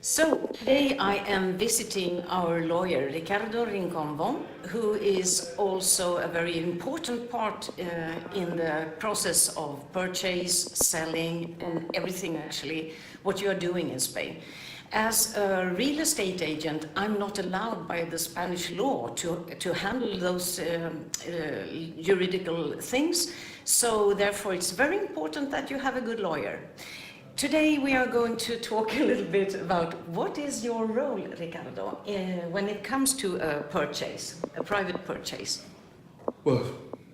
So today I am visiting our lawyer Ricardo Rincon, who is also a very important part in the process of purchase, selling, and everything actually what you are doing in Spain. As a real estate agent, I'm not allowed by the Spanish law to handle those juridical things, so therefore it's very important that you have a good lawyer. Today we are going to talk a little bit about what is your role, Ricardo, when it comes to a purchase, a private purchase. Well,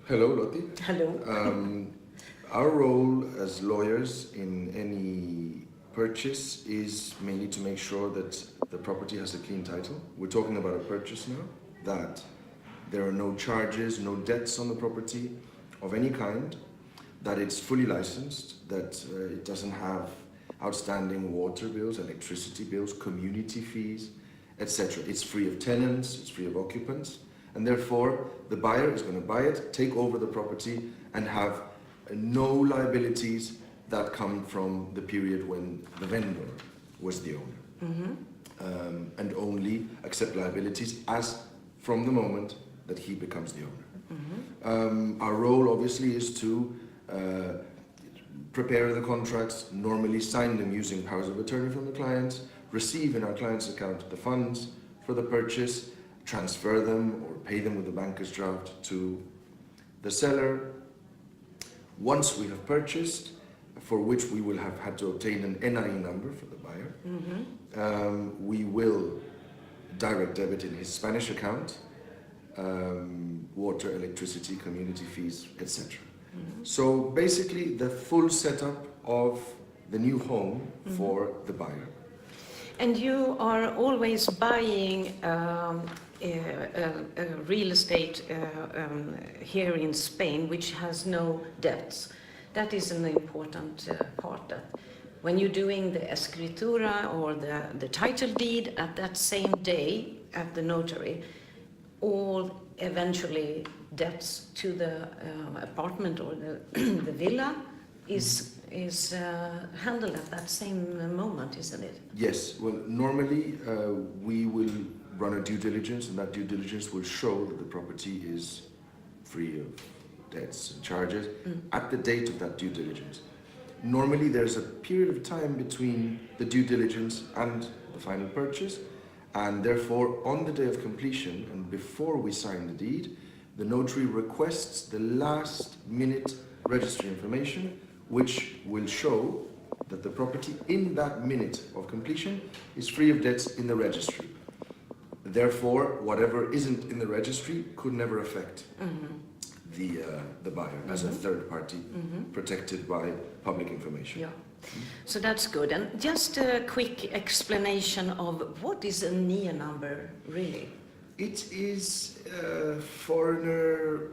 hello, Lottie. Hello. Our role as lawyers in any purchase is mainly to make sure that the property has a clean title. We're talking about a purchase now, that there are no charges, no debts on the property of any kind, that it's fully licensed, that it doesn't have outstanding water bills, electricity bills, community fees, etc. It's free of tenants, it's free of occupants, and therefore the buyer is going to buy it, take over the property, and have no liabilities that come from the period when the vendor was the owner. Mm-hmm. And only accept liabilities as from the moment that he becomes the owner. Mm-hmm. Our role obviously is to prepare the contracts, normally sign them using powers of attorney from the client, receive in our client's account the funds for the purchase, transfer them or pay them with a banker's draft to the seller. Once we have purchased, for which we will have had to obtain an NIE number for the buyer, Mm-hmm. we will direct debit in his Spanish account, water, electricity, community fees, etc. Mm-hmm. So basically the full setup of the new home for the buyer. And you are always buying a real estate here in Spain which has no debts. That is an important part. That when you're doing the escritura or the title deed at that same day at the notary, all eventually debts to the apartment or the villa is handled at that same moment, isn't it? Yes, well normally we will run a due diligence, and that due diligence will show that the property is free of debts and charges at the date of that due diligence. Normally there's a period of time between the due diligence and the final purchase, and therefore on the day of completion and before we sign the deed, the notary requests the last minute registry information, which will show that the property in that minute of completion is free of debts in the registry. Therefore, whatever isn't in the registry could never affect the buyer as a third party protected by public information. Yeah. So that's good. And just a quick explanation of what is a NIE number really? It is a foreigner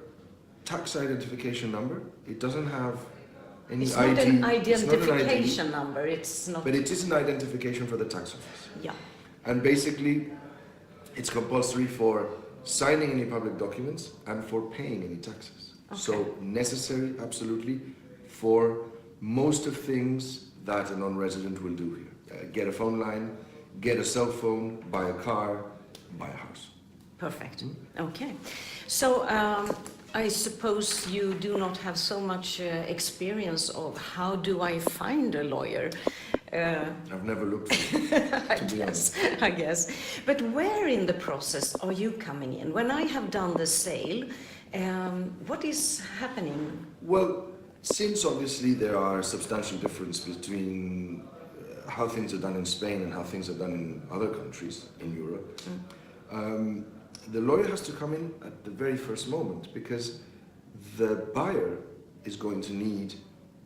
tax identification number. It doesn't have any It's ID. not an It's not an ID, identification number. It's not. but it is an identification for the tax office. Yeah. And basically, it's compulsory for signing any public documents and for paying any taxes. Okay. So necessary, absolutely, for most of things that a non-resident will do here. Get a phone line, get a cell phone, buy a car, buy a house. Perfect. Okay. So I suppose you do not have so much experience of how do I find a lawyer. I've never looked for it, to be honest. I guess. But where in the process are you coming in? When I have done the sale, what is happening? Well, since obviously there are substantial differences between how things are done in Spain and how things are done in other countries in Europe, the lawyer has to come in at the very first moment, because the buyer is going to need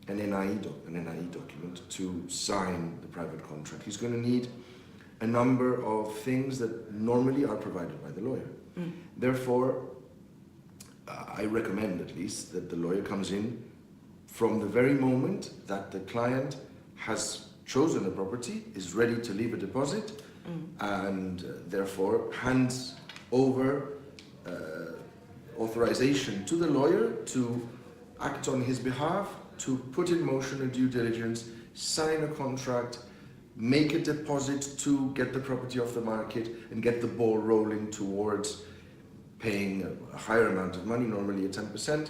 an NIE document to sign the private contract. He's going to need a number of things that normally are provided by the lawyer. Therefore, I recommend at least that the lawyer comes in from the very moment that the client has chosen the property, is ready to leave a deposit, and therefore hands over authorization to the lawyer to act on his behalf, to put in motion a due diligence, sign a contract, make a deposit to get the property off the market and get the ball rolling towards paying a higher amount of money, normally a 10%,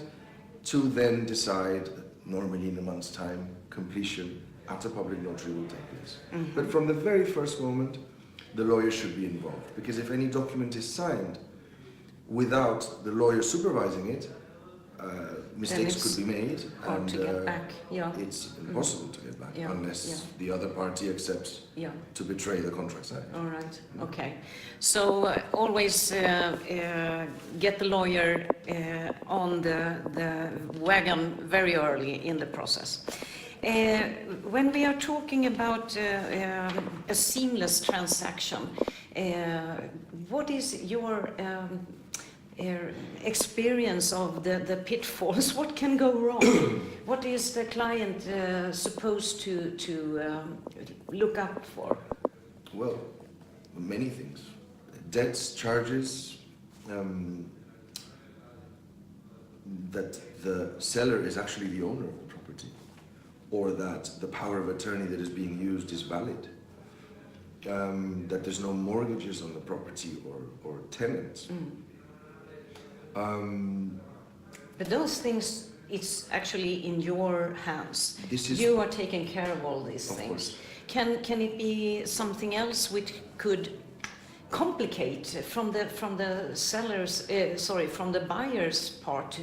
to then decide, normally in a month's time, completion at a public notary will take place. But from the very first moment, the lawyer should be involved, because if any document is signed without the lawyer supervising it, mistakes could be made, and to get back. Yeah. it's impossible to get back Yeah. unless the other party accepts Yeah. to betray the contract signed. All right. Okay. So always get the lawyer on the wagon very early in the process. When we are talking about a seamless transaction, what is your experience of the pitfalls? What can go wrong? What is the client supposed to look out for? Well, many things. Debts, charges, that the seller is actually the owner of the property, or that the power of attorney that is being used is valid, that there's no mortgages on the property or tenants. But those things, it's actually in your hands. This is, You are taking care of all these of things. course. Can it be something else which could complicate from the seller's, from the buyer's part,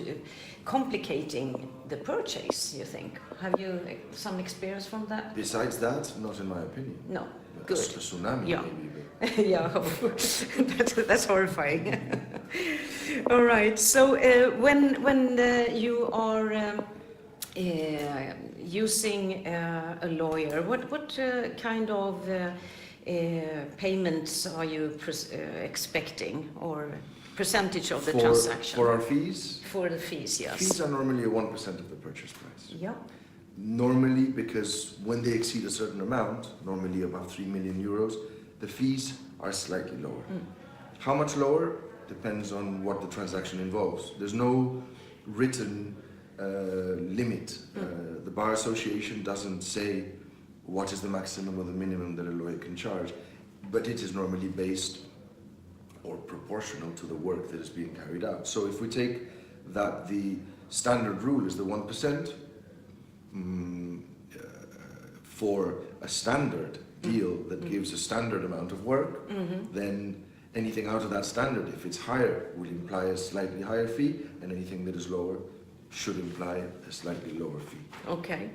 complicating the purchase, you think? Have you some experience from that? Besides that, not in my opinion. No. A Good. tsunami, Yeah. maybe. Yeah, that's horrifying. All right. So when you are using a lawyer, what kind of payments are you expecting, or percentage of the transaction? For our fees? For the fees, yes. Fees are normally 1% of the purchase price. Yeah. Normally, because when they exceed a certain amount, normally above 3 million euros, the fees are slightly lower. How much lower? Depends on what the transaction involves. There's no written limit. The Bar Association doesn't say what is the maximum or the minimum that a lawyer can charge, but it is normally based or proportional to the work that is being carried out. So if we take that the standard rule is the 1%, for a standard deal that gives a standard amount of work, then anything out of that standard, if it's higher, will imply a slightly higher fee, and anything that is lower should imply a slightly lower fee. Okay.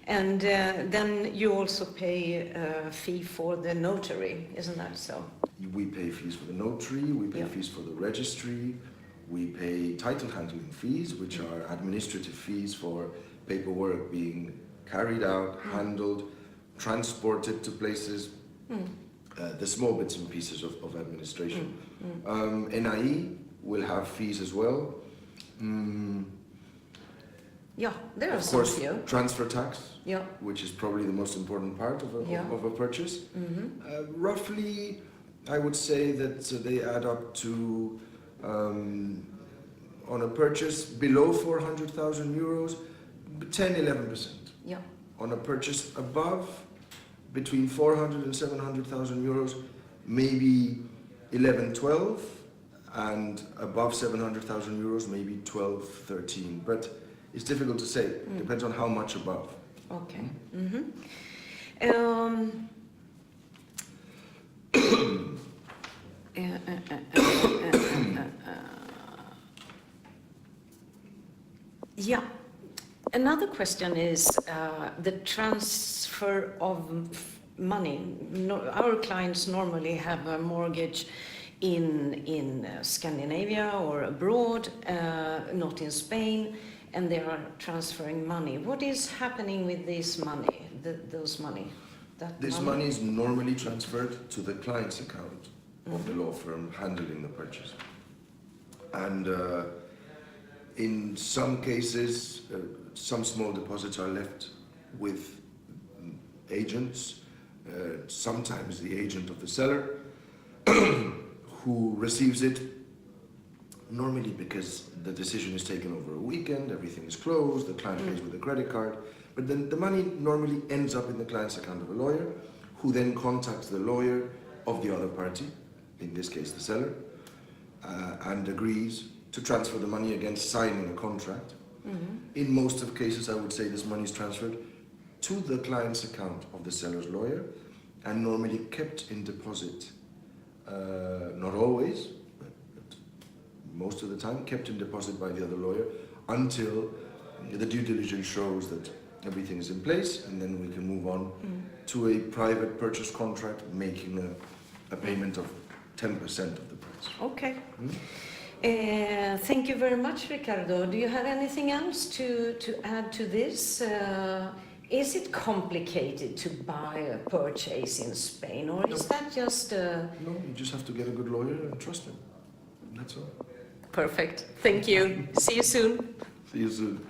And then you also pay a fee for the notary, isn't that so? We pay fees for the notary, we pay Yeah. fees for the registry, we pay title handling fees, which are administrative fees for paperwork being carried out, handled, transported to places, the small bits and pieces of administration. NIE will have fees as well. Yeah, there are Of some course, few. transfer tax, Yeah. which is probably the most important part of Yeah. of a purchase. Roughly, I would say that they add up to, on a purchase below 400,000 euros, 10-11%. Yeah. On a purchase above, between 400 and 700,000 euros, maybe 11-12, and above 700,000 euros, maybe 12-13. But it's difficult to say. Depends on how much above. Okay. Yeah. Another question is the transfer of money. Our clients normally have a mortgage in Scandinavia or abroad, not in Spain, and they are transferring money. What is happening with this money, those money? This money is normally transferred to the client's account of the law firm handling the purchase. And in some cases, some small deposits are left with agents, sometimes the agent of the seller, who receives it, normally because the decision is taken over a weekend, everything is closed, the client pays with a credit card, but then the money normally ends up in the client's account of a lawyer, who then contacts the lawyer of the other party, in this case the seller, and agrees to transfer the money against signing a contract. In most of cases, I would say this money is transferred to the client's account of the seller's lawyer and normally kept in deposit. Not always, but most of the time kept in deposit by the other lawyer until the due diligence shows that everything is in place, and then we can move on to a private purchase contract, making a payment of 10% of the price. Okay. Thank you very much, Ricardo. Do you have anything else to add to this? Is it complicated to buy a purchase in Spain, or is that just... No, you just have to get a good lawyer and trust him. That's all. Perfect. Thank you. See you soon. See you soon.